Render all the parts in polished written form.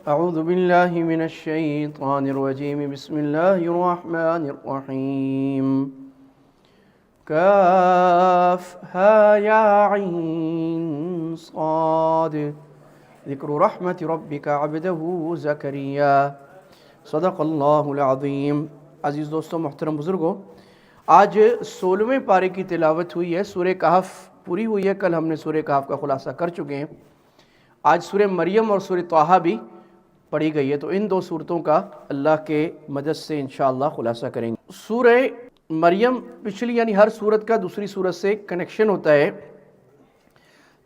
اعوذ باللہ من الشیطان الرجیم بسم اللہ الرحمن الرحیم کاف ہا یا عین صاد ذکر رحمت ربک عبدہ زکریا صدق اللہ العظیم۔ عزیز دوستوں، محترم بزرگوں، آج 16ویں پارے کی تلاوت ہوئی ہے۔ سورہ کہف پوری ہوئی ہے، کل ہم نے سورہ کہف کا خلاصہ کر چکے ہیں۔ آج سورہ مریم اور سورہ طٰہٰ بھی پڑھی گئی ہے، تو ان دو سورتوں کا اللہ کے مدد سے انشاءاللہ خلاصہ کریں گے۔ سورہ مریم پچھلی یعنی ہر سورت کا دوسری سورت سے کنیکشن ہوتا ہے۔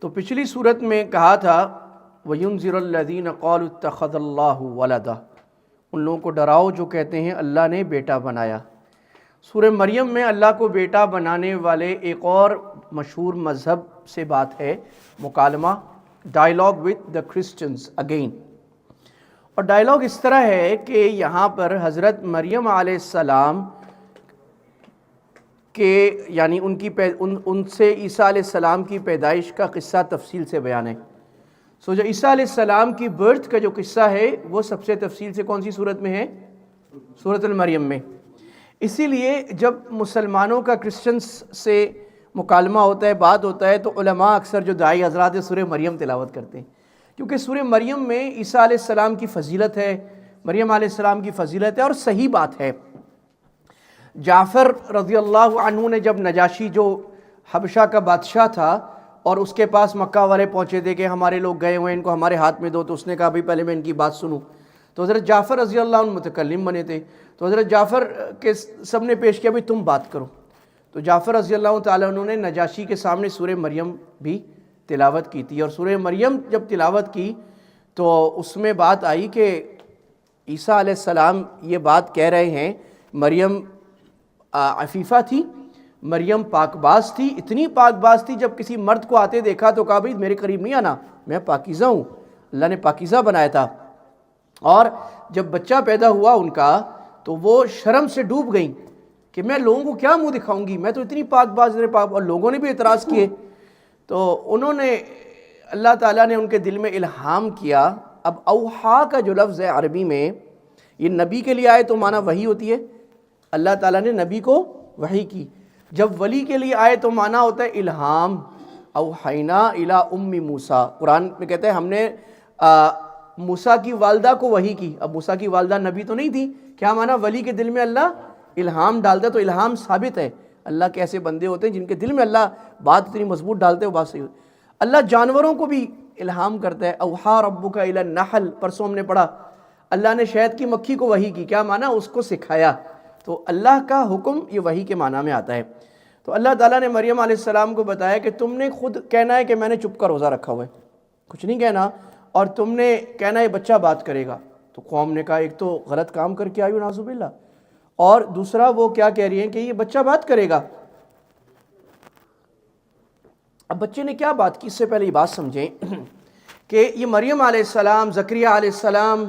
تو پچھلی سورت میں کہا تھا وَيُنذِرَ الَّذِينَ قَالُوا اتَّخَذَ اللَّهُ وَلَدًا، ان لوگوں کو ڈراؤ جو کہتے ہیں اللہ نے بیٹا بنایا۔ سورہ مریم میں اللہ کو بیٹا بنانے والے ایک اور مشہور مذہب سے بات ہے، مکالمہ، dialogue with the Christians again. اور ڈائیلاگ اس طرح ہے کہ یہاں پر حضرت مریم علیہ السلام کے یعنی ان سے عیسیٰ علیہ السلام کی پیدائش کا قصہ تفصیل سے بیان ہے۔ جو عیسیٰ علیہ السلام کی برتھ کا جو قصہ ہے وہ سب سے تفصیل سے کون سی صورت میں ہے؟ سورۃ المریم میں۔ اسی لیے جب مسلمانوں کا کرسچنز سے مکالمہ ہوتا ہے، بات ہوتا ہے، تو علماء اکثر جو داعی حضرات سورہ مریم تلاوت کرتے ہیں، کیونکہ سورہ مریم میں عیسیٰ علیہ السلام کی فضیلت ہے، مریم علیہ السلام کی فضیلت ہے، اور صحیح بات ہے۔ جعفر رضی اللہ عنہ نے جب نجاشی جو حبشہ کا بادشاہ تھا اور اس کے پاس مکہ والے پہنچے تھے کہ ہمارے لوگ گئے ہوئے ہیں، ان کو ہمارے ہاتھ میں دو، تو اس نے کہا بھائی پہلے میں ان کی بات سنوں۔ تو حضرت جعفر رضی اللہ عنہ متکلم بنے تھے، تو حضرت جعفر کے سب نے پیش کیا بھائی تم بات کرو۔ تو جعفر رضی اللہ تعالیٰ عنہ نے نجاشی کے سامنے سورہ مریم بھی تلاوت کی تھی، اور سورہ مریم جب تلاوت کی تو اس میں بات آئی کہ عیسیٰ علیہ السلام یہ بات کہہ رہے ہیں مریم عفیفہ تھی، مریم پاک باز تھی، اتنی پاک باز تھی جب کسی مرد کو آتے دیکھا تو کہا بھائی میرے قریب نہیں آنا، میں پاکیزہ ہوں، اللہ نے پاکیزہ بنایا تھا۔ اور جب بچہ پیدا ہوا ان کا تو وہ شرم سے ڈوب گئیں کہ میں لوگوں کو کیا منہ دکھاؤں گی، میں تو اتنی پاک باز، اور لوگوں نے بھی اعتراض کیے۔ تو انہوں نے اللہ تعالیٰ نے ان کے دل میں الہام کیا۔ اب اوحا کا جو لفظ ہے عربی میں، یہ نبی کے لیے آئے تو معنی وحی ہوتی ہے، اللہ تعالیٰ نے نبی کو وحی کی۔ جب ولی کے لیے آئے تو معنی ہوتا ہے الہام، اوحینا الی ام موسیٰ، قرآن میں کہتے ہیں ہم نے موسیٰ کی والدہ کو وحی کی۔ اب موسیٰ کی والدہ نبی تو نہیں تھی، کیا معنی؟ ولی کے دل میں اللہ الہام ڈالتا ہے، تو الہام ثابت ہے۔ اللہ کے ایسے بندے ہوتے ہیں جن کے دل میں اللہ بات اتنی مضبوط ڈالتے ہیں، وہ بات صحیح ہوتی ہے۔ اللہ جانوروں کو بھی الہام کرتا ہے، اوحا ربک الی النحل، پرسوں ہم نے پڑھا اللہ نے شہد کی مکھی کو وحی کی، کیا معنی؟ اس کو سکھایا۔ تو اللہ کا حکم یہ وحی کے معنی میں آتا ہے۔ تو اللہ تعالیٰ نے مریم علیہ السلام کو بتایا کہ تم نے خود کہنا ہے کہ میں نے چپ کر روزہ رکھا ہوا ہے، کچھ نہیں کہنا، اور تم نے کہنا ہے بچہ بات کرے گا۔ تو قوم نے کہا ایک تو غلط کام کر کے آئی ہو نعوذ باللہ، اور دوسرا وہ کیا کہہ رہی ہیں کہ یہ بچہ بات کرے گا۔ اب بچے نے کیا بات کی، اس سے پہلے یہ بات سمجھیں کہ یہ مریم علیہ السلام، زکریا علیہ السلام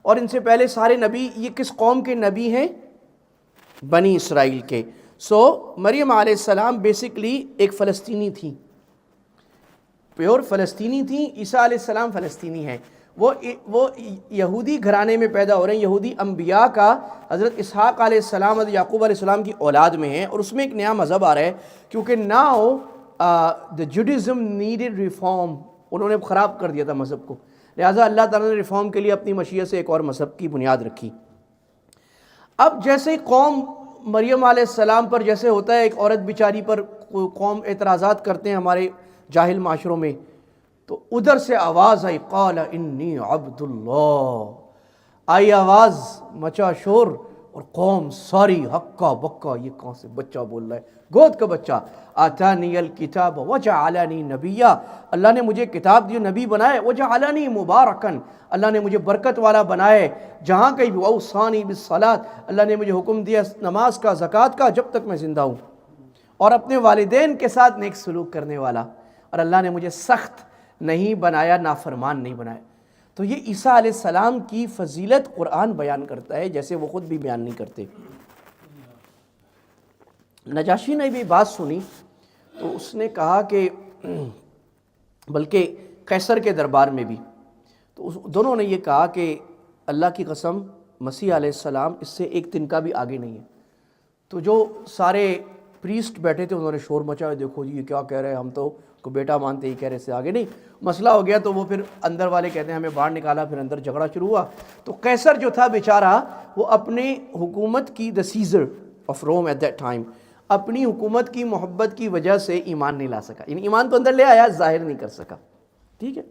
اور ان سے پہلے سارے نبی یہ کس قوم کے نبی ہیں؟ بنی اسرائیل کے۔ مریم علیہ السلام بیسکلی ایک فلسطینی تھی، پیور فلسطینی تھی۔ عیسیٰ علیہ السلام فلسطینی ہیں، وہ یہودی گھرانے میں پیدا ہو رہے ہیں، یہودی انبیاء کا حضرت اسحاق علیہ السلام حضرت یعقوب علیہ السلام کی اولاد میں ہیں، اور اس میں ایک نیا مذہب آ رہا ہے، کیونکہ now the Judaism needed reform، انہوں نے خراب کر دیا تھا مذہب کو، لہٰذا اللہ تعالیٰ نے ریفارم کے لیے اپنی مشیت سے ایک اور مذہب کی بنیاد رکھی۔ اب جیسے قوم مریم علیہ السلام پر جیسے ہوتا ہے، ایک عورت بیچاری پر قوم اعتراضات کرتے ہیں ہمارے جاہل معاشروں میں، تو ادھر سے آواز آئی قال انی عبد اللہ، آئی آواز، مچا شور، اور قوم ساری ہکا بکا، یہ کون سے بچہ بول رہا ہے، گود کا بچہ۔ آتانی الکتاب وجعلنی نبیا، اللہ نے مجھے کتاب دی، نبی بنائے، وجعلنی مبارکن، اللہ نے مجھے برکت والا بنائے، جہاں کہیں بھی، واوصانی بالصلاۃ، اللہ نے مجھے حکم دیا نماز کا، زکوٰۃ کا، جب تک میں زندہ ہوں، اور اپنے والدین کے ساتھ نیک سلوک کرنے والا، اور اللہ نے مجھے سخت نہیں بنایا، نافرمان نہیں بنایا۔ تو یہ عیسیٰ علیہ السلام کی فضیلت قرآن بیان کرتا ہے، جیسے وہ خود بھی بیان نہیں کرتے۔ نجاشی نے بھی بات سنی تو اس نے کہا کہ بلکہ قیصر کے دربار میں بھی تو دونوں نے یہ کہا کہ اللہ کی قسم مسیح علیہ السلام اس سے ایک تنکا بھی آگے نہیں ہے۔ تو جو سارے پریسٹ بیٹھے تھے انہوں نے شور مچایا، دیکھو جی یہ کیا کہہ رہے ہیں، ہم تو کو بیٹا مانتے ہی کہہ رہے، سے آگے نہیں۔ مسئلہ ہو گیا تو وہ پھر اندر والے کہتے ہیں ہمیں باہر نکالا، پھر اندر جھگڑا شروع ہوا۔ تو قیصر جو تھا بیچارہ، وہ اپنے حکومت کی the Caesar of Rome at that time، اپنی حکومت کی محبت کی وجہ سے ایمان نہیں لا سکا، یعنی ایمان تو اندر لے آیا، ظاہر نہیں کر سکا، ٹھیک ہے۔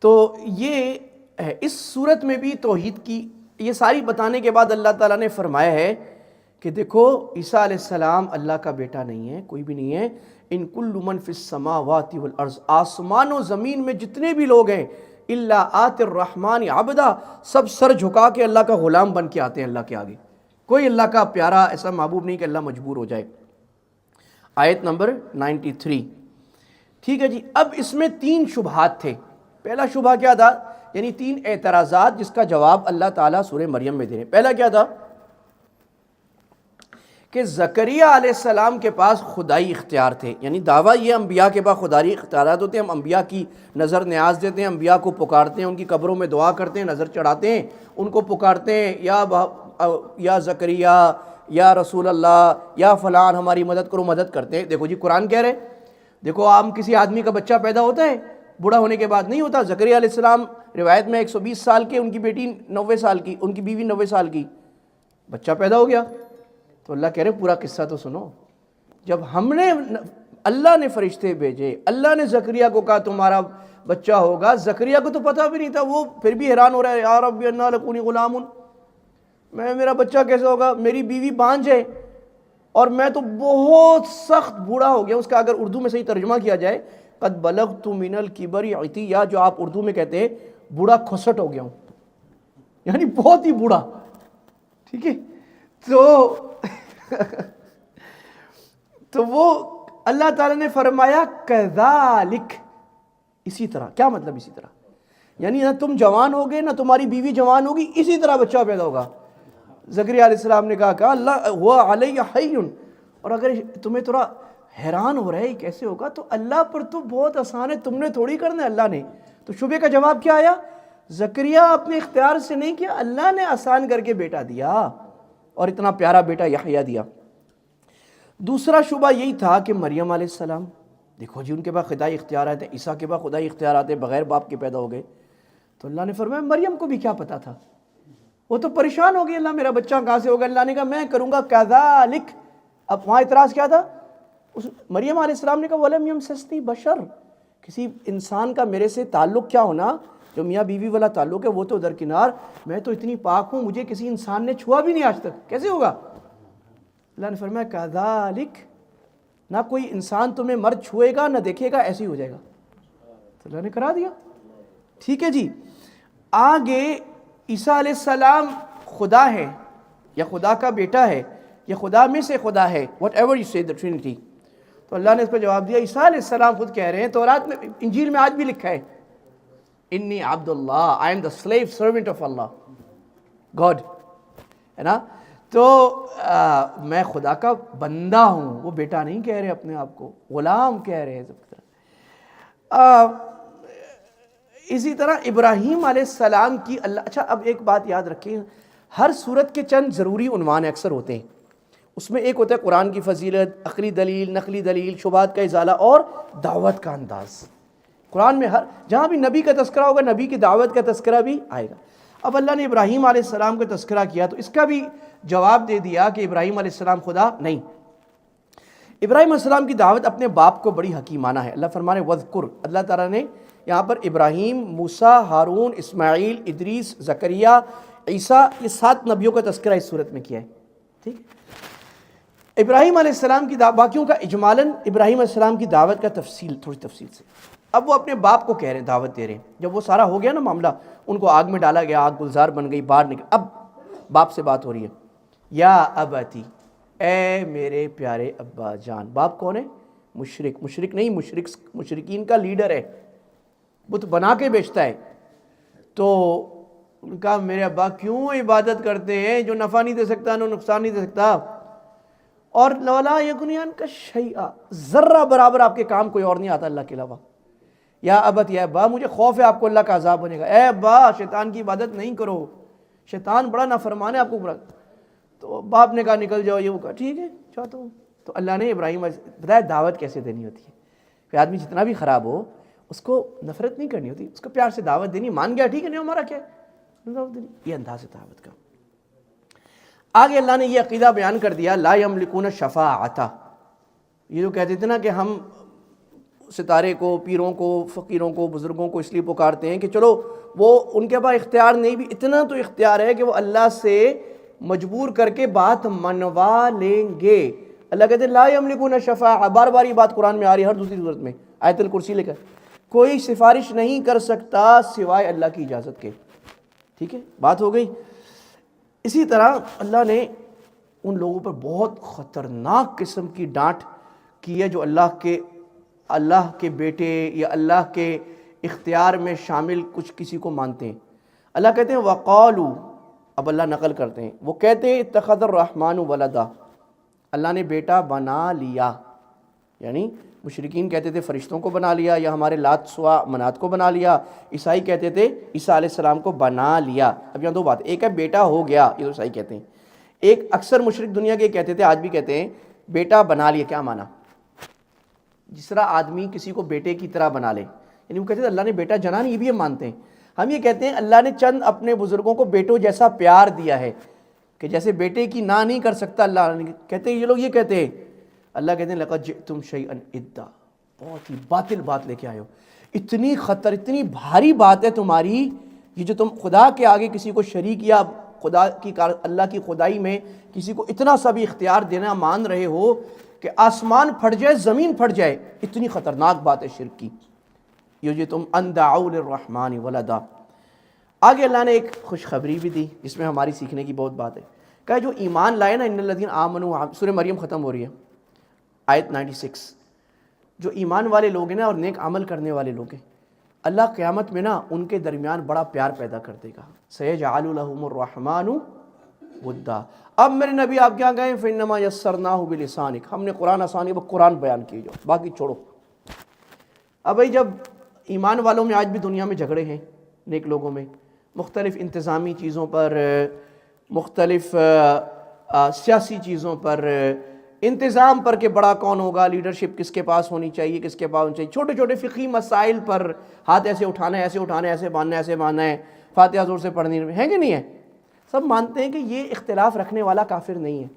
تو یہ ہے، اس صورت میں بھی توحید کی یہ ساری بتانے کے بعد اللہ تعالیٰ نے فرمایا ہے کہ دیکھو عیسیٰ علیہ السلام اللہ کا بیٹا نہیں ہے، کوئی بھی نہیں ہے۔ ان کل من فی السماوات والارض، آسمان و زمین میں جتنے بھی لوگ ہیں، الا آت الرحمن عبدا، سب سر جھکا کے اللہ کا غلام بن کے آتے ہیں اللہ کے آگے۔ کوئی اللہ کا پیارا ایسا محبوب نہیں کہ اللہ مجبور ہو جائے۔ آیت نمبر 93، ٹھیک ہے جی۔ اب اس میں 3 شبہات تھے۔ پہلا شبہ کیا تھا؟ یعنی 3 اعتراضات جس کا جواب اللہ تعالیٰ سورہ مریم میں دے رہے ہیں۔ پہلا کیا تھا کہ زکریہ علیہ السلام کے پاس خدائی اختیار تھے، یعنی دعویٰ یہ انبیاء کے پاس خدائی اختیارات ہوتے ہیں، ہم انبیاء کی نظر نیاز دیتے ہیں، انبیاء کو پکارتے ہیں، ان کی قبروں میں دعا کرتے ہیں، نظر چڑھاتے ہیں، ان کو پکارتے ہیں یا زکریہ یا رسول اللہ یا فلان ہماری مدد کرو، مدد کرتے ہیں۔ دیکھو جی قرآن کہہ رہے، دیکھو عام کسی آدمی کا بچہ پیدا ہوتا ہے بوڑھا ہونے کے بعد، نہیں ہوتا۔ زکریہ علیہ السلام روایت میں 120 سال کے، ان کی بیٹی 90 سال کی، ان کی بیوی 90 سال کی، بچہ پیدا ہو گیا۔ تو اللہ کہہ رہے پورا قصہ تو سنو۔ جب ہم نے اللہ نے فرشتے بھیجے، اللہ نے زکریا کو کہا تمہارا بچہ ہوگا، زکریا کو تو پتہ بھی نہیں تھا، وہ پھر بھی حیران ہو رہا ہے، یا رب انا لکونی غلام، میرا بچہ کیسے ہوگا، میری بیوی بانجھ ہے اور میں تو بہت سخت بوڑھا ہو گیا۔ اس کا اگر اردو میں صحیح ترجمہ کیا جائے، قد بلغت من الکبر عتیا، جو آپ اردو میں کہتے ہیں بوڑھا کھسٹ ہو گیا ہوں، یعنی بہت ہی بوڑھا، ٹھیک ہے۔ تو وہ اللہ تعالیٰ نے فرمایا کذالک، اسی طرح۔ کیا مطلب اسی طرح؟ یعنی نہ تم جوان ہوگے نہ تمہاری بیوی جوان ہوگی، اسی طرح بچہ پیدا ہوگا۔ زکریا علیہ السلام نے کہا اللہ ہوا علیہ حی، اور اگر تمہیں تھوڑا حیران ہو رہا ہے کیسے ہوگا، تو اللہ پر تو بہت آسان ہے، تم نے تھوڑی کرنا ہے، اللہ نے۔ تو شبے کا جواب کیا آیا؟ زکریا اپنے اختیار سے نہیں کیا، اللہ نے آسان کر کے بیٹا دیا، اور اتنا پیارا بیٹا یحییٰ دیا۔ دوسرا شبہ یہی تھا کہ مریم علیہ السلام، دیکھو جی ان کے پاس خدائی اختیارات ہیں، عیسیٰ کے پاس خدائی اختیارات ہیں، بغیر باپ کے پیدا ہو گئے۔ تو اللہ نے فرمایا مریم کو بھی کیا پتا تھا، وہ تو پریشان ہو گئی، اللہ میرا بچہ کہاں سے ہوگا۔ اللہ نے کہا میں کروں گا کذالک۔ اب وہاں اعتراض کیا تھا؟ مریم علیہ السلام نے کہا ولم یمسسنی بشر، کسی انسان کا میرے سے تعلق کیا ہونا، جو میاں بیوی والا تعلق ہے وہ تو درکنار، میں تو اتنی پاک ہوں، مجھے کسی انسان نے چھوا بھی نہیں آج تک، کیسے ہوگا؟ اللہ نے فرمایا کذالک، نہ کوئی انسان تمہیں مرد چھوئے گا نہ دیکھے گا، ایسے ہی ہو جائے گا۔ تو اللہ نے کرا دیا، ٹھیک ہے جی۔ آگے عیسیٰ علیہ السلام خدا ہے یا خدا کا بیٹا ہے یا خدا میں سے خدا ہے، وٹ ایور یو سے دا ٹرینٹی، تو اللہ نے اس پہ جواب دیا۔ عیسیٰ علیہ السلام خود کہہ رہے ہیں، تورات میں انجیل میں آج بھی لکھا ہے انی عبد اللہ، I am the slave servant of اللہ گاڈ، ہے نا۔ تو میں خدا کا بندہ ہوں، وہ بیٹا نہیں کہہ رہے اپنے آپ کو، غلام کہہ رہے ہیں سب کی طرح۔ اسی طرح ابراہیم علیہ السلام کی اللہ، اچھا اب ایک بات یاد رکھیں، ہر صورت کے چند ضروری عنوان اکثر ہوتے ہیں، اس میں ایک ہوتا ہے قرآن کی فضیلت، عقلی دلیل، نقلی دلیل، شبہات کا ازالہ اور دعوت کا انداز۔ قرآن میں ہر جہاں بھی نبی کا تذکرہ ہوگا، نبی کی دعوت کا تذکرہ بھی آئے گا۔ اب اللہ نے ابراہیم علیہ السلام کا تذکرہ کیا تو اس کا بھی جواب دے دیا کہ ابراہیم علیہ السلام خدا نہیں۔ ابراہیم علیہ السلام کی دعوت اپنے باپ کو بڑی حکیمانہ ہے۔ اللہ فرمانے وذکر، اللہ تعالیٰ نے یہاں پر ابراہیم، موسیٰ، ہارون، اسماعیل، ادریس، زکریا، عیسیٰ، یہ 7 نبیوں کا تذکرہ اس صورت میں کیا ہے، ٹھیک۔ ابراہیم علیہ السلام کی باقیوں کا اجمالاً ابراہیم علیہ السلام کی دعوت کا تھوڑی تفصیل سے۔ اب وہ اپنے باپ کو کہہ رہے ہیں، دعوت دے رہے ہیں، جب وہ سارا ہو گیا نا معاملہ، ان کو آگ میں ڈالا گیا، آگ گلزار بن گئی، باہر نکل، اب باپ سے بات ہو رہی ہے، یا ابتی، اے میرے پیارے ابا جان۔ باپ کون ہے؟ مشرک نہیں، مشرکین کا لیڈر ہے، بت بنا کے بیچتا ہے۔ تو ان کا میرے ابا کیوں عبادت کرتے ہیں جو نفع نہیں دے سکتا، نہ نقصان نہیں دے سکتا، اور لولا یغنی عنک شیئا، ذرہ برابر آپ کے کام کوئی اور نہیں آتا اللہ کے علاوہ، یا ابت یا ابا مجھے خوف ہے آپ کو اللہ کا عذاب بنے گا، اے ابا شیطان کی عبادت نہیں کرو، شیطان بڑا نافرمان ہے آپ کو برا۔ تو باپ نے کہا نکل جاؤ، یہ وہ کہا ٹھیک ہے چاہتا ہوں۔ تو اللہ نے ابراہیم بتایا دعوت کیسے دینی ہوتی ہے، کہ آدمی جتنا بھی خراب ہو اس کو نفرت نہیں کرنی ہوتی، اس کو پیار سے دعوت دینی، مان گیا ٹھیک ہے نہیں ہمارا کیا ہے، دعوت دینی، یہ انداز ہے دعوت کا۔ آگے اللہ نے یہ عقیدہ بیان کر دیا لا یملکون الشفاعۃ، یہ جو کہتے تھے نا کہ ہم ستارے کو، پیروں کو، فقیروں کو، بزرگوں کو اس لیے پکارتے ہیں کہ چلو وہ ان کے پاس اختیار نہیں بھی، اتنا تو اختیار ہے کہ وہ اللہ سے مجبور کر کے بات منوا لیں گے۔ اللہ کہتے ہیں لا یملکون الشفاعۃ، بار بار یہ بات قرآن میں آ رہی ہے ہر دوسری صورت میں، آیت الکرسی لے کر، کوئی سفارش نہیں کر سکتا سوائے اللہ کی اجازت کے۔ ٹھیک ہے بات ہو گئی۔ اسی طرح اللہ نے ان لوگوں پر بہت خطرناک قسم کی ڈانٹ کی ہے جو اللہ کے بیٹے یا اللہ کے اختیار میں شامل کچھ کسی کو مانتے ہیں۔ اللہ کہتے ہیں وقالو، اب اللہ نقل کرتے ہیں، وہ کہتے ہیں اتخذ الرحمن ولدا، اللہ نے بیٹا بنا لیا، یعنی مشرکین کہتے تھے فرشتوں کو بنا لیا، یا ہمارے لات سوا منات کو بنا لیا، عیسائی کہتے تھے عیسیٰ علیہ السلام کو بنا لیا۔ اب یہاں دو بات، ایک ہے بیٹا ہو گیا، یہ تو عیسائی کہتے ہیں، ایک اکثر مشرک دنیا کے کہتے تھے آج بھی کہتے ہیں بیٹا بنا لیا۔ کیا مانا؟ جس طرح آدمی کسی کو بیٹے کی طرح بنا لے، یعنی وہ کہتے ہیں اللہ نے بیٹا جنا نہیں، یہ بھی ہم مانتے ہیں۔ ہم یہ کہتے ہیں اللہ نے چند اپنے بزرگوں کو بیٹوں جیسا پیار دیا ہے کہ جیسے بیٹے کی نہ نہیں کر سکتا اللہ، کہتے ہیں یہ لوگ یہ کہتے ہیں۔ اللہ کہتے ہیں لقد جئتم شیئا ادا، بہت ہی باطل بات لے کے آئے ہو، اتنی اتنی بھاری بات ہے تمہاری، یہ جو تم خدا کے آگے کسی کو شریک یا اللہ کی خدائی میں کسی کو اتنا سا بھی اختیار دینا مان رہے ہو کہ آسمان پھٹ جائے زمین پھٹ جائے، اتنی خطرناک بات ہے شرک کی۔ یہ جو تم ان دعوا للرحمن ولدا۔ آگے اللہ نے ایک خوشخبری بھی دی جس میں ہماری سیکھنے کی بہت بات ہے، کہ جو ایمان لائے نا ان الذین آمنوا، سورہ مریم ختم ہو رہی ہے آیت 96، جو ایمان والے لوگ ہیں نا اور نیک عمل کرنے والے لوگ ہیں، اللہ قیامت میں نا ان کے درمیان بڑا پیار پیدا کر دے گا۔ سَيَجْعَلُ لَهُمُ الرَّحْمَنُ وَدًّا۔ اب میرے نبی آپ کیا کہیں فَإِنَّمَا يَسَّرْنَاهُ بِلِسَانِكَ، ہم نے قرآن آسانی وہ قرآن بیان کیے جو باقی چھوڑو۔ اب بھائی جب ایمان والوں میں آج بھی دنیا میں جھگڑے ہیں، نیک لوگوں میں مختلف انتظامی چیزوں پر، مختلف سیاسی چیزوں پر، انتظام پر کہ بڑا کون ہوگا، لیڈرشپ کس کے پاس ہونی چاہیے، کس کے پاس ہونی چاہیے، چھوٹے چھوٹے فقہی مسائل پر ہاتھ ایسے اٹھانا ہے، ایسے اٹھانا ہے، ایسے باندھنا ہے، ایسے باندھنا ہے، فاتحہ زور سے پڑھنی ہے کہ نہیں ہے؟ سب مانتے ہیں کہ یہ اختلاف رکھنے والا کافر نہیں ہے،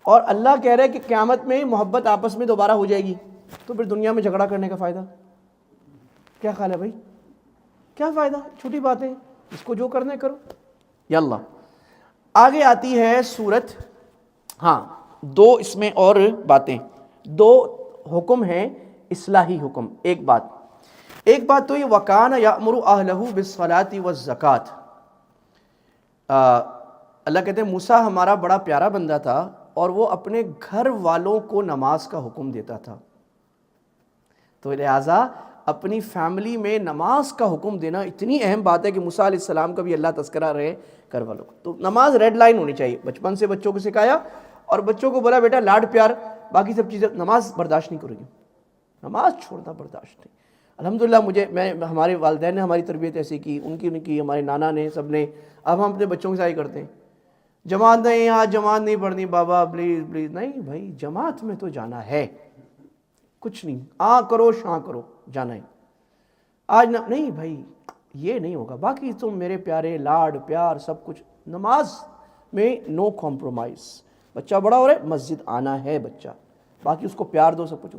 اور اللہ کہہ رہے کہ قیامت میں محبت آپس میں دوبارہ ہو جائے گی، تو پھر دنیا میں جھگڑا کرنے کا فائدہ کیا خیال ہے بھائی؟ کیا فائدہ؟ چھوٹی باتیں، اس کو جو کرنا ہے کرو۔ یاللہ آگے آتی ہے سورت، ہاں دو اس میں اور باتیں، دو حکم ہیں اصلاحی حکم۔ ایک بات تو یہ وَكَانَ يَأْمُرُ أَهْلَهُ بِالصَّلَاةِ وَالزَّكَاةِ، اللہ کہتے ہیں موسیٰ ہمارا بڑا پیارا بندہ تھا اور وہ اپنے گھر والوں کو نماز کا حکم دیتا تھا، تو لہٰذا اپنی فیملی میں نماز کا حکم دینا اتنی اہم بات ہے کہ موسیٰ علیہ السلام کا بھی اللہ تذکرہ رہے گھر والوں کو۔ تو نماز ریڈ لائن ہونی چاہیے، بچپن سے بچوں کو سکھایا اور بچوں کو بولا بیٹا لاڈ پیار باقی سب چیزیں، نماز برداشت نہیں کرو گی، نماز چھوڑنا برداشت نہیں۔ الحمدللہ ہمارے والدین نے ہماری تربیت ایسی کی، ان کی ہمارے نانا نے، سب نے، اب ہم اپنے بچوں کے ساتھ کرتے ہیں، جماعت نہیں، آج جماعت نہیں پڑھنی بابا پلیز پلیز، نہیں بھائی جماعت میں تو جانا ہے، کچھ نہیں کرو شاں کرو جانا ہے، آج نہیں بھائی یہ نہیں ہوگا، باقی تم میرے پیارے لاڈ پیار سب کچھ، نماز میں نو کمپرومائز۔ بچہ بڑا ہو رہا ہے مسجد آنا ہے بچہ، باقی اس کو پیار دو سب کچھ۔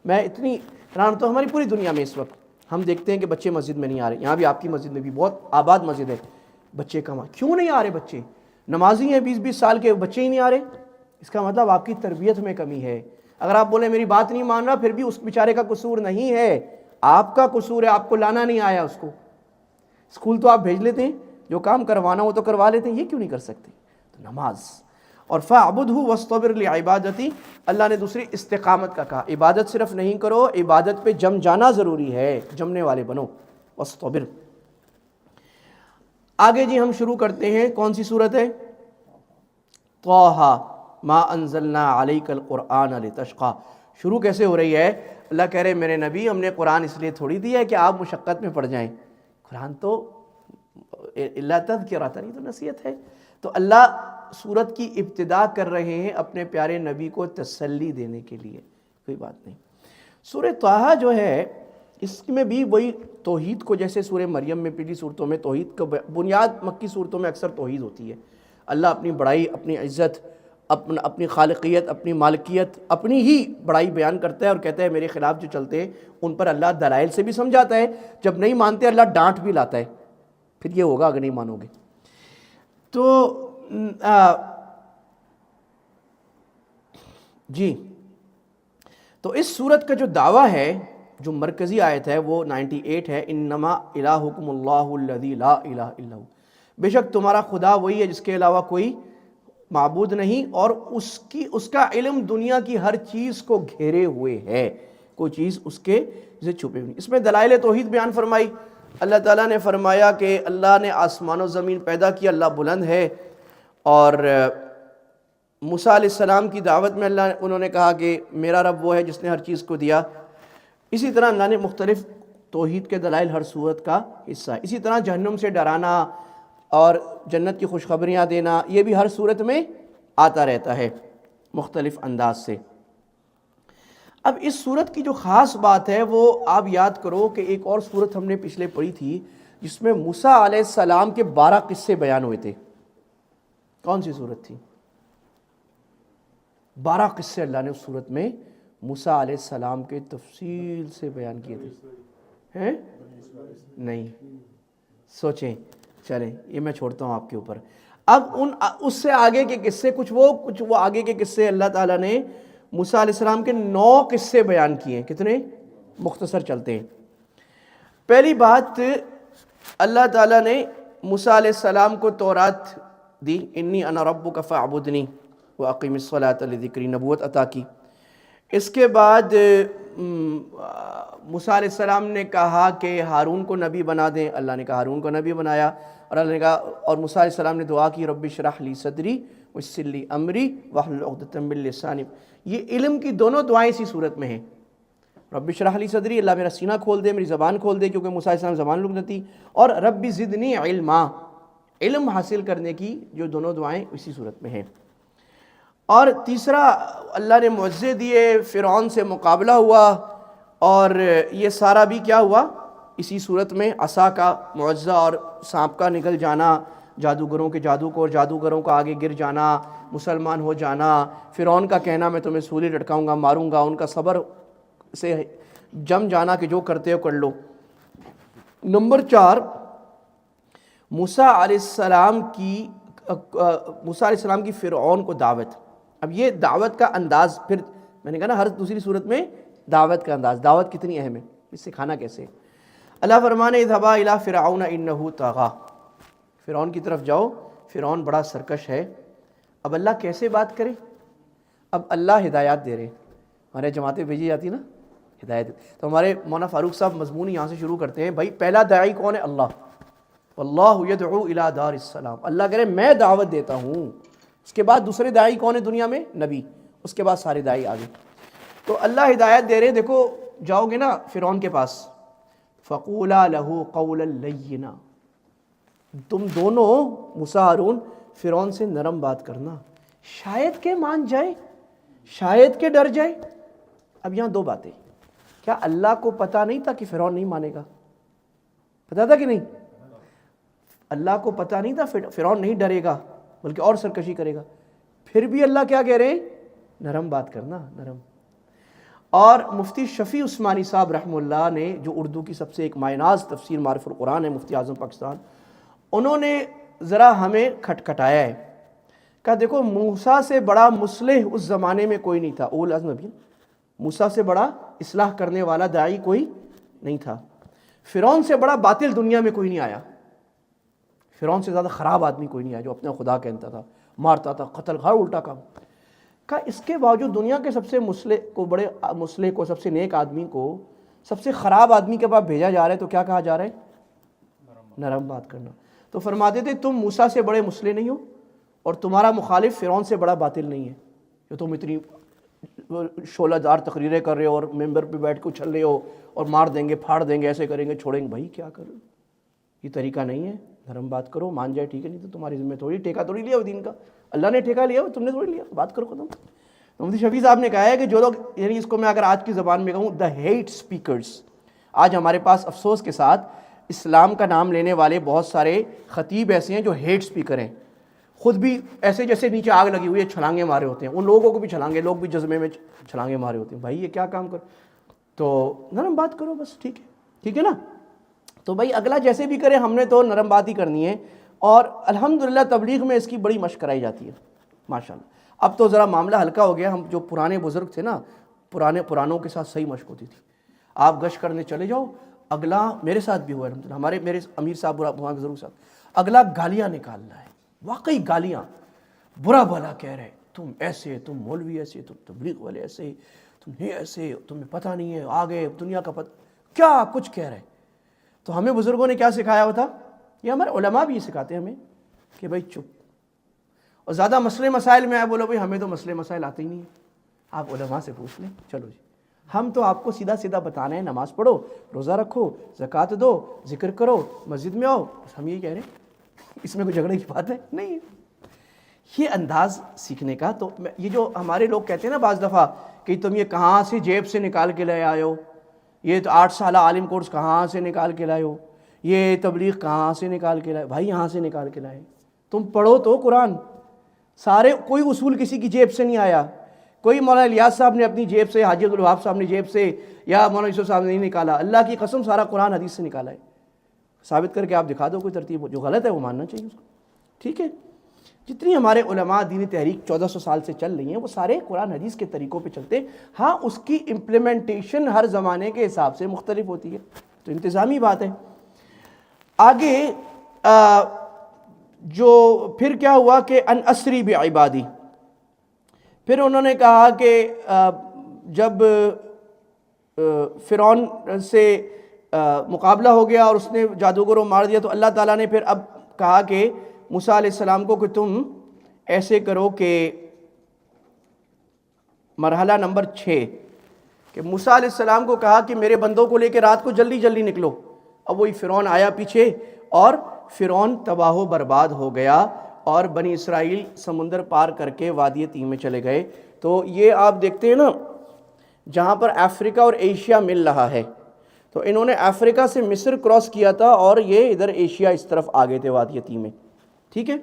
میں اتنی حیران تو ہماری پوری دنیا میں اس وقت ہم دیکھتے ہیں کہ بچے مسجد میں نہیں آ رہے، یہاں بھی آپ کی مسجد میں بھی بہت آباد مسجد ہے، بچے کم کیوں نہیں آ رہے؟ بچے نمازی ہیں 20-20 سال کے، بچے ہی نہیں آ رہے، اس کا مطلب آپ کی تربیت میں کمی ہے۔ اگر آپ بولیں میری بات نہیں مان رہا، پھر بھی اس بیچارے کا قصور نہیں ہے، آپ کا قصور ہے، آپ کو لانا نہیں آیا اس کو۔ اسکول تو آپ بھیج لیتے ہیں، جو کام کروانا وہ تو کروا لیتے ہیں، یہ کیوں نہیں کر سکتے؟ تو نماز اور فَاعْبُدْهُ وَاسْطَبِرْ لِعِبَادَتِهِ، اللہ نے دوسری استقامت کا کہا، عبادت صرف نہیں کرو، عبادت پہ جم جانا ضروری ہے، جمنے والے بنو، وَاسْطَبِرْ۔ آگے جی ہم شروع کرتے ہیں، کون سی صورت ہے؟ طٰہٰ مَا أَنزَلْنَا عَلَيْكَ الْقُرْآنَ لِتَشْقَىٰ۔ شروع کیسے ہو رہی ہے؟ اللہ کہہ رہے میرے نبی ہم نے قرآن اس لیے تھوڑی دیا ہے کہ آپ مشقت میں پڑ جائیں، قرآن تو اللہ تذکرہ نہیں تو نصیحت ہے۔ تو اللہ سورت کی ابتدا کر رہے ہیں اپنے پیارے نبی کو تسلی دینے کے لیے، کوئی بات نہیں۔ سورہ طٰہٰ جو ہے اس میں بھی وہی توحید کو، جیسے سورہ مریم میں پچھلی صورتوں میں توحید کا بنیاد، مکی صورتوں میں اکثر توحید ہوتی ہے۔ اللہ اپنی بڑائی، اپنی عزت، اپنی خالقیت، اپنی مالکیت، اپنی ہی بڑائی بیان کرتا ہے اور کہتا ہے میرے خلاف جو چلتے ہیں ان پر اللہ دلائل سے بھی سمجھاتا ہے، جب نہیں مانتے اللہ ڈانٹ بھی لاتا ہے، پھر یہ ہوگا اگر نہیں مانو گے۔ تو جی تو اس سورت کا جو دعویٰ ہے، جو مرکزی آیت ہے وہ 98 ہے، انما الہکم اللہ الذی لا الہ الا ہو، بے شک تمہارا خدا وہی ہے جس کے علاوہ کوئی معبود نہیں، اور اس کا علم دنیا کی ہر چیز کو گھیرے ہوئے ہے، کوئی چیز اس کے سے چھپے ہوئی۔ اس میں دلائل توحید بیان فرمائی۔ اللہ تعالیٰ نے فرمایا کہ اللہ نے آسمان و زمین پیدا کیا، اللہ بلند ہے، اور موسیٰ علیہ السلام کی دعوت میں انہوں نے کہا کہ میرا رب وہ ہے جس نے ہر چیز کو دیا۔ اسی طرح اللہ نے مختلف توحید کے دلائل ہر صورت کا حصہ ہے۔ اسی طرح جہنم سے ڈرانا اور جنت کی خوشخبریاں دینا، یہ بھی ہر صورت میں آتا رہتا ہے مختلف انداز سے۔ اب اس صورت کی جو خاص بات ہے وہ آپ یاد کرو کہ ایک اور صورت ہم نے پچھلے پڑھی تھی جس میں موسیٰ علیہ السلام کے 12 قصے بیان ہوئے تھے۔ کون سی صورت تھی؟ 12 قصے اللہ نے اس صورت میں موسیٰ علیہ السلام کے تفصیل سے بیان کیے تھے۔ ہیں؟ نہیں، سوچیں، چلیں یہ میں چھوڑتا ہوں آپ کے اوپر۔ اب اس سے آگے کے قصے کچھ وہ آگے کے قصے اللہ تعالیٰ نے موسیٰ علیہ السلام کے 9 قصے بیان کیے ہیں۔ کتنے؟ مختصر چلتے ہیں۔ پہلی بات، اللہ تعالیٰ نے موسیٰ علیہ السلام کو تورات دی، انی انا ربک فاعبدنی واقم الصلاۃ لذکری، نبوت عطا کی۔ اس کے بعد موسیٰ علیہ السلام نے کہا کہ ہارون کو نبی بنا دیں، اللہ نے کہا ہارون کو نبی بنایا، اور اللہ نے کہا، اور موسیٰ علیہ السلام نے دعا کی رب اشرح لی صدری ویسر لی امری واحلل عقدۃ من لسانی۔ یہ علم کی دونوں دعائیں اسی صورت میں ہیں۔ رب اشرح لی صدری، اللہ میرا سینہ کھول دے، میری زبان کھول دے، کیونکہ موسیٰ علیہ السلام زبان لغت تھی، اور رب زدنی علما، علم حاصل کرنے کی جو دونوں دعائیں اسی صورت میں ہیں۔ اور تیسرا، اللہ نے معجزے دیے، فرعون سے مقابلہ ہوا، اور یہ سارا بھی کیا ہوا؟ اسی صورت میں عصا کا معجزہ اور سانپ کا نکل جانا، جادوگروں کے جادو کو اور جادوگروں کا آگے گر جانا، مسلمان ہو جانا، فرعون کا کہنا میں تمہیں سولی لٹکاؤں گا، ماروں گا، ان کا صبر سے جم جانا کہ جو کرتے ہو کر لو۔ نمبر 4، موسیٰ علیہ السلام کی فرعون کو دعوت۔ اب یہ دعوت کا انداز، پھر میں نے کہا نا ہر دوسری صورت میں دعوت کا انداز، دعوت کتنی اہم ہے، اس سے کھانا کیسے۔ اللہ فرمانے اذهبا الی فرعون انه طغى، فرعون کی طرف جاؤ، فرعون بڑا سرکش ہے۔ اب اللہ کیسے بات کرے؟ اب اللہ ہدایات دے رہے ہیں، ہمارے جماعتیں بھیجی جاتی نا ہدایت، تو ہمارے مولانا فاروق صاحب مضمون یہاں سے شروع کرتے ہیں، بھائی پہلا داعی کون ہے؟ اللہ، واللہ یدعو الی دار السلام، اللہ کہہ رہے میں دعوت دیتا ہوں۔ اس کے بعد دوسرے داعی کون ہے دنیا میں؟ نبی، اس کے بعد سارے داعی آگے۔ تو اللہ ہدایت دے رہے ہیں، دیکھو جاؤ گے نا فرعون کے پاس، فقولا لہ قولا لینا، تم دونوں موسیٰ ہارون فرعون سے نرم بات کرنا، شاید کہ مان جائے، شاید کہ ڈر جائے۔ اب یہاں دو باتیں، کیا اللہ کو پتا نہیں تھا کہ فرعون نہیں مانے گا؟ پتا تھا کہ نہیں؟ اللہ کو پتا نہیں تھا فرعون نہیں ڈرے گا بلکہ اور سرکشی کرے گا، پھر بھی اللہ کیا کہہ رہے ہیں؟ نرم بات کرنا، نرم۔ اور مفتی شفیع عثمانی صاحب رحمہ اللہ نے، جو اردو کی سب سے ایک مائناز تفسیر معرف القرآن ہے، مفتی اعظم پاکستان، انہوں نے ذرا ہمیں کھٹکھٹایا ہے، کہا دیکھو موسیٰ سے بڑا مصلح اس زمانے میں کوئی نہیں تھا، اول العزم نبی، موسیٰ سے بڑا اصلاح کرنے والا داعی کوئی نہیں تھا، فرعون سے بڑا باطل دنیا میں کوئی نہیں آیا، فرعون سے زیادہ خراب آدمی کوئی نہیں آیا جو اپنا خدا کہتا تھا، مارتا تھا، قتل، ہر الٹا کام۔ کہا اس کے باوجود دنیا کے سب سے مصلح کو، بڑے مصلح کو، سب سے نیک آدمی کو سب سے خراب آدمی کے پاس بھیجا جا رہا ہے، تو کیا کہا جا رہا ہے؟ نرم بات کرنا۔ تو فرماتے تھے تم موسیٰ سے بڑے مصلح نہیں ہو، اور تمہارا مخالف فرعون سے بڑا باطل نہیں ہے، جو تم اتنی شعلہ دار تقریریں کر رہے ہو اور ممبر پہ بیٹھ کے اچھل رہے ہو اور مار دیں گے پھاڑ دیں گے ایسے کریں گے چھوڑیں گے، بھائی کیا کرو، یہ طریقہ نہیں ہے، نرم بات کرو، مان جائے ٹھیک ہے، نہیں تو تمہاری ذمہ تھوڑی، ٹھیکہ تھوڑی لیا ہو دین کا، اللہ نے ٹھیکہ لیا ہو، تم نے تھوڑی لیا، بات کرو ختم۔ تو مفتی شفیع صاحب نے کہا ہے کہ جو لوگ، یعنی اس کو میں اگر آج کی زبان میں کہوں، دا ہیٹ سپیکرز، آج ہمارے پاس افسوس کے ساتھ اسلام کا نام لینے والے بہت سارے خطیب ایسے ہیں جو ہیٹ سپیکر ہیں، خود بھی ایسے جیسے نیچے آگ لگی ہوئی ہے چھلانگیں مارے ہوتے ہیں، ان لوگوں کو بھی چھلانگے، لوگ بھی جذبے میں چھلانگیں مارے ہوتے ہیں، بھائی یہ کیا کام کر، تو نرم بات کرو بس، ٹھیک ہے نا۔ تو بھائی اگلا جیسے بھی کرے، ہم نے تو نرم بات ہی کرنی ہے، اور الحمدللہ تبلیغ میں اس کی بڑی مشق کرائی جاتی ہے ماشاءاللہ۔ اب تو ذرا معاملہ ہلکا ہو گیا، ہم جو پرانے بزرگ تھے نا، پرانوں کے ساتھ صحیح مشق ہوتی تھی، آپ گشت کرنے چلے جاؤ، اگلا میرے ساتھ بھی ہوا ہے الحمدللہ، میرے امیر صاحب وہاں کے ضرور صاحب، اگلا گالیاں نکال رہا ہے، واقعی گالیاں، برا بھلا کہہ رہے، تم ایسے، تم مولوی ایسے، تم تبلیغ والے ایسے، تم یہ ایسے، تمہیں پتہ نہیں ہے آگے دنیا کا پتہ، کیا کچھ کہہ رہے۔ تو ہمیں بزرگوں نے کیا سکھایا ہوتا، یہ ہمارے علماء بھی یہ سکھاتے ہیں ہمیں کہ بھائی چپ، اور زیادہ مسئلے مسائل میں آئے بولو بھائی ہمیں تو مسئلے مسائل آتے ہی نہیں ہیں، آپ علماء سے پوچھ لیں، چلو جی، ہم تو آپ کو سیدھا سیدھا بتانا ہے، نماز پڑھو، روزہ رکھو، زکوٰۃ دو، ذکر کرو، مسجد میں آؤ، بس ہم یہی کہہ رہے ہیں، اس میں کوئی جھگڑے کی بات ہے نہیں ہے۔ یہ انداز سیکھنے کا، تو یہ جو ہمارے لوگ کہتے ہیں نا بعض دفعہ کہ تم یہ کہاں سے جیب سے نکال کے لے آئے ہو، یہ تو 8 سالہ عالم کورس کہاں سے نکال کے لائے ہو، یہ تبلیغ کہاں سے نکال کے لائے، بھائی یہاں سے نکال کے لائے، تم پڑھو تو قرآن، سارے کوئی اصول کسی کی جیب سے نہیں آیا، کوئی مولانا الیاس صاحب نے اپنی جیب سے، حاجی عبدالوہاب صاحب نے جیب سے، یا مولانا یوسف صاحب نے نہیں نکالا، اللہ کی قسم سارا قرآن حدیث سے نکالا ہے، ثابت کر کے آپ دکھا دو کوئی ترتیب، جو غلط ہے وہ ماننا چاہیے اس کو، ٹھیک ہے۔ جتنی ہمارے علماء دینی تحریک 1400 سال سے چل رہی ہیں وہ سارے قرآن حدیث کے طریقوں پہ چلتے ہیں، ہاں اس کی امپلیمنٹیشن ہر زمانے کے حساب سے مختلف ہوتی ہے، تو انتظامی بات ہے۔ آگے جو پھر کیا ہوا کہ ان اسری بعبادی، پھر انہوں نے کہا کہ جب فرعون سے مقابلہ ہو گیا اور اس نے جادوگروں مار دیا، تو اللہ تعالیٰ نے پھر اب کہا کہ موسیٰ علیہ السلام کو کہ تم ایسے کرو کہ مرحلہ نمبر 6 کہ موسیٰ علیہ السلام کو کہا کہ میرے بندوں کو لے کے رات کو جلدی جلدی نکلو، اب وہی فرعون آیا پیچھے اور فرعون تباہ و برباد ہو گیا، اور بنی اسرائیل سمندر پار کر کے وادی تیہ میں چلے گئے۔ تو یہ آپ دیکھتے ہیں نا جہاں پر افریقہ اور ایشیا مل رہا ہے، تو انہوں نے افریقہ سے مصر کراس کیا تھا اور یہ ادھر ایشیا اس طرف آگے تھے وادی تیہ میں، ٹھیک ہے۔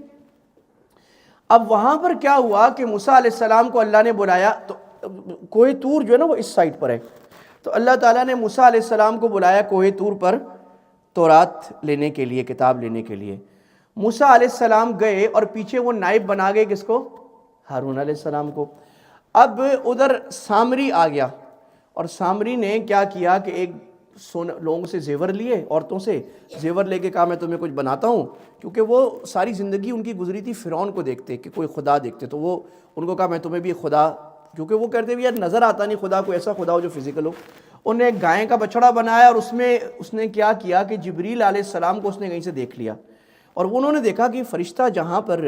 اب وہاں پر کیا ہوا کہ موسیٰ علیہ السلام کو اللہ نے بلایا، تو کوہ طور جو ہے نا وہ اس سائٹ پر ہے، تو اللہ تعالیٰ نے موسیٰ علیہ السلام کو بلایا کوہ طور پر تورات لینے کے لیے، کتاب لینے کے لیے۔ موسیٰ علیہ السلام گئے اور پیچھے وہ نائب بنا گئے کس کو، ہارون علیہ السلام کو۔ اب ادھر سامری آ گیا، اور سامری نے کیا کیا کہ ایک لوگوں سے زیور لیے، عورتوں سے زیور لے کے کہا میں تمہیں کچھ بناتا ہوں، کیونکہ وہ ساری زندگی ان کی گزری تھی فرعون کو دیکھتے کہ کوئی خدا دیکھتے، تو وہ ان کو کہا میں تمہیں بھی خدا، کیونکہ وہ کہتے بھی یار نظر آتا نہیں خدا، کوئی ایسا خدا ہو جو فزیکل ہو۔ انہوں نے ایک گائے کا بچڑا بنایا، اور اس نے کیا کیا کہ جبریل علیہ السلام کو اس نے کہیں سے دیکھ لیا، اور انہوں نے دیکھا کہ فرشتہ جہاں پر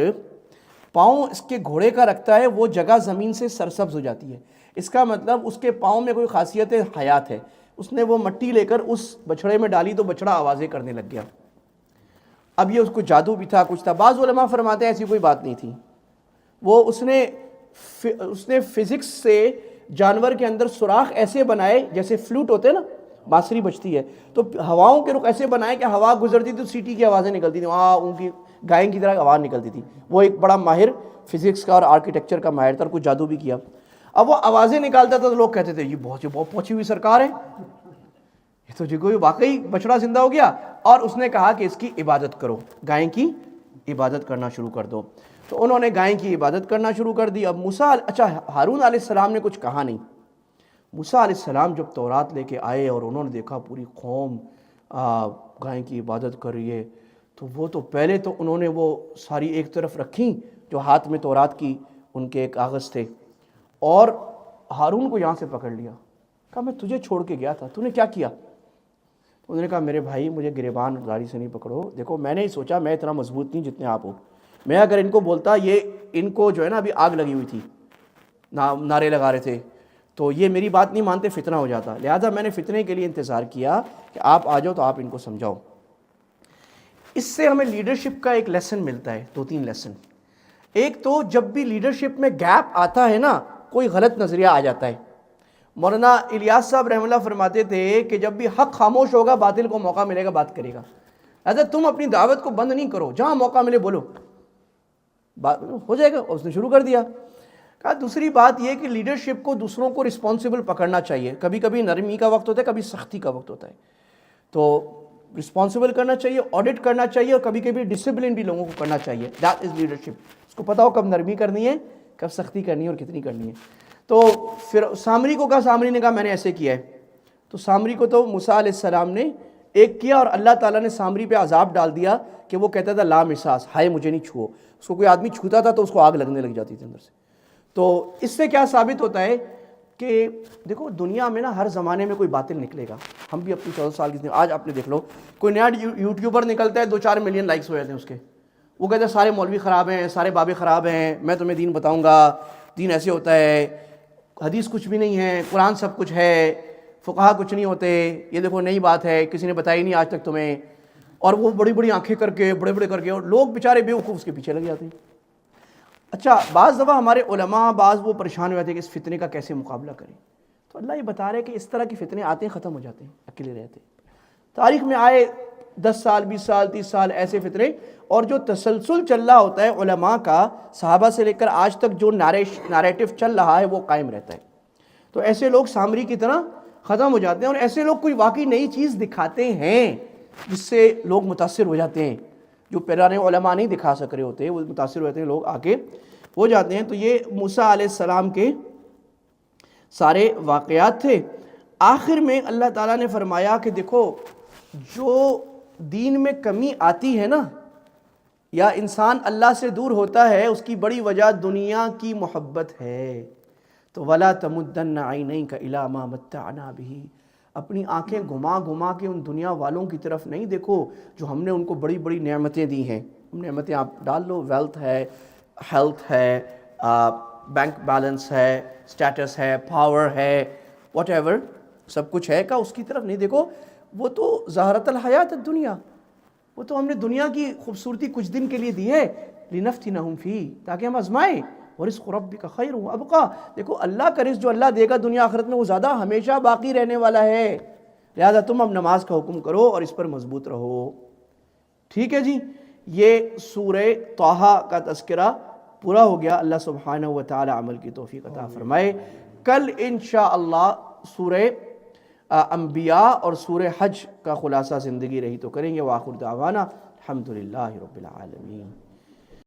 پاؤں اس کے گھوڑے کا رکھتا ہے وہ جگہ زمین سے سرسبز ہو جاتی ہے، اس کا مطلب اس کے پاؤں میں کوئی خاصیت حیات ہے۔ اس نے وہ مٹی لے کر اس بچڑے میں ڈالی تو بچڑا آوازیں کرنے لگ گیا۔ اب یہ اس کو جادو بھی تھا، کچھ تھا، بعض علماء فرماتے ہیں ایسی کوئی بات نہیں تھی، وہ اس نے فزکس سے جانور کے اندر سوراخ ایسے بنائے جیسے فلوٹ ہوتے ہیں نا، بانسری بجتی ہے، تو ہواؤں کے رخ ایسے بنائے کہ ہوا گزرتی تو سیٹی کی آوازیں نکلتی تھیں، وہاں ان کی گائیں کی طرح آواز نکلتی تھی۔ وہ ایک بڑا ماہر فزکس کا اور آرکیٹیکچر کا ماہر تھا، اور کچھ جادو بھی کیا۔ اب وہ آوازیں نکالتا تھا تو لوگ کہتے تھے یہ بہت پہنچی ہوئی سرکار ہے، یہ تو جی کوئی واقعی بچڑا زندہ ہو گیا، اور اس نے کہا کہ اس کی عبادت کرو، گائیں کی عبادت کرنا شروع کر دو۔ تو انہوں نے گائیں کی عبادت کرنا شروع کر دی۔ اب ہارون علیہ السلام نے کچھ کہا نہیں۔ موسیٰ علیہ السلام جب تورات لے کے آئے اور انہوں نے دیکھا پوری قوم گائیں کی عبادت کر رہی ہے، تو وہ تو پہلے تو انہوں نے وہ ساری ایک طرف رکھیں جو ہاتھ میں تورات کی ان کے کاغذ تھے، اور ہارون کو یہاں سے پکڑ لیا، کہا میں تجھے چھوڑ کے گیا تھا، تو نے کیا کیا؟ انہوں نے کہا میرے بھائی مجھے گریبان داڑھی سے نہیں پکڑو، دیکھو میں نے ہی سوچا میں اتنا مضبوط نہیں جتنے آپ ہو، میں اگر ان کو بولتا، یہ ان کو جو ہے نا ابھی آگ لگی ہوئی تھی، نعرے لگا رہے تھے، تو یہ میری بات نہیں مانتے، فتنہ ہو جاتا، لہٰذا میں نے فتنے کے لیے انتظار کیا کہ آپ آ جاؤ تو آپ ان کو سمجھاؤ۔ اس سے ہمیں لیڈرشپ کا ایک لیسن ملتا ہے، 2-3 لیسن۔ ایک تو جب بھی لیڈرشپ میں گیپ آتا ہے نا، کوئی غلط نظریہ آ جاتا ہے۔ مولانا الیاس صاحب رحمہ اللہ فرماتے تھے کہ جب بھی حق خاموش ہوگا، باطل کو موقع ملے گا بات کرے گا۔ لہٰذا تم اپنی دعوت کو بند نہیں کرو، جہاں موقع ملے بولو، بات ہو جائے گا۔ اس نے شروع کر دیا۔ کہا دوسری بات یہ کہ لیڈرشپ کو دوسروں کو رسپانسبل پکڑنا چاہیے، کبھی کبھی نرمی کا وقت ہوتا ہے، کبھی سختی کا وقت ہوتا ہے، تو رسپانسبل کرنا چاہیے، آڈٹ کرنا چاہیے، اور کبھی کبھی ڈسپلن بھی لوگوں کو کرنا چاہیے۔ That is leadership. اس کو پتا ہو کب نرمی کرنی ہے، کب سختی کرنی ہے اور کتنی کرنی ہے۔ تو پھر سامری کو کہا، سامری نے کہا میں نے ایسے کیا ہے، تو سامری کو تو موسیٰ علیہ السلام نے ایک کیا، اور اللہ تعالیٰ نے سامری پہ عذاب ڈال دیا کہ وہ کہتا تھا لا مساس، ہائے مجھے نہیں چھوؤ۔ اس کو کوئی آدمی چھوتا تھا تو اس کو آگ لگنے لگ جاتی تھی اندر سے۔ تو اس سے کیا ثابت ہوتا ہے کہ دیکھو دنیا میں نا ہر زمانے میں کوئی باطل نکلے گا۔ ہم بھی اپنی 14 سال کی، آج آپ نے دیکھ لو کوئی نیا یوٹیوبر نکلتا ہے، 2-4 ملین لائکس ہو جاتے ہیں اس کے، وہ کہتے ہیں سارے مولوی خراب ہیں، سارے بابے خراب ہیں، میں تمہیں دین بتاؤں گا، دین ایسے ہوتا ہے، حدیث کچھ بھی نہیں ہے، قرآن سب کچھ ہے، فقہا کچھ نہیں ہوتے، یہ دیکھو نئی بات ہے، کسی نے بتائی نہیں آج تک تمہیں۔ اور وہ بڑی بڑی آنکھیں کر کے، بڑے بڑے کر کے، اور لوگ بیچارے بیوقوف اس کے پیچھے لگ جاتے ہیں۔ اچھا بعض دفعہ ہمارے علماء بعض وہ پریشان ہو جاتے ہیں کہ اس فتنے کا کیسے مقابلہ کریں، تو اللہ یہ بتا رہے ہیں کہ اس طرح کے فتنے آتے ہیں، ختم ہو جاتے ہیں، اکیلے رہتے ہیں۔ تاریخ میں آئے 10 سال 20 سال 30 سال ایسے فتنے، اور جو تسلسل چل رہا ہوتا ہے علماء کا، صحابہ سے لے کر آج تک جو نیریٹو چل رہا ہے وہ قائم رہتا ہے۔ تو ایسے لوگ سامری کی طرح ختم ہو جاتے ہیں، اور ایسے لوگ کوئی واقعی نئی چیز دکھاتے ہیں جس سے لوگ متاثر ہو جاتے ہیں، جو پرانے علماء نہیں دکھا سک رہے ہوتے، وہ متاثر ہو جاتے ہیں، لوگ آگے ہو جاتے ہیں۔ تو یہ موسیٰ علیہ السلام کے سارے واقعات تھے۔ آخر میں اللہ تعالیٰ نے فرمایا کہ دیکھو جو دین میں کمی آتی ہے نا، یا انسان اللہ سے دور ہوتا ہے، اس کی بڑی وجہ دنیا کی محبت ہے۔ تو وَلَا تَمُدَّنَّ عَيْنَيْكَ إِلَىٰ مَا مَتَّعْنَا بِهِ، اپنی آنکھیں گھما گھما کے ان دنیا والوں کی طرف نہیں دیکھو جو ہم نے ان کو بڑی بڑی نعمتیں دی ہیں۔ نعمتیں آپ ڈال لو، ویلتھ ہے، ہیلتھ ہے، بینک بیلنس ہے، سٹیٹس ہے، پاور ہے، واٹ ایور سب کچھ ہے، کا اس کی طرف نہیں دیکھو، وہ تو زہرۃ الحیات الدنیا، وہ تو ہم نے دنیا کی خوبصورتی کچھ دن کے لیے دی ہے، لِنَفْتِنَهُمْ فِيهِ، تاکہ ہم آزمائیں، وَرِزْقُ رَبِّكَ خَيْرٌ وَأَبْقَىٰ، دیکھو اللہ کا رزق جو اللہ دے گا دنیا آخرت میں وہ زیادہ ہمیشہ باقی رہنے والا ہے، لہذا تم اب نماز کا حکم کرو اور اس پر مضبوط رہو۔ ٹھیک ہے جی، یہ سورہ طٰہٰ کا تذکرہ پورا ہو گیا۔ اللہ سبحانہ و تعالی عمل کی توفیق عطا فرمائے۔ کل انشاءاللہ سورہ انبیاء اور سورہ حج کا خلاصہ زندگی رہی تو کریں گے۔ وآخر دعوانا الحمدللہ رب العالمین۔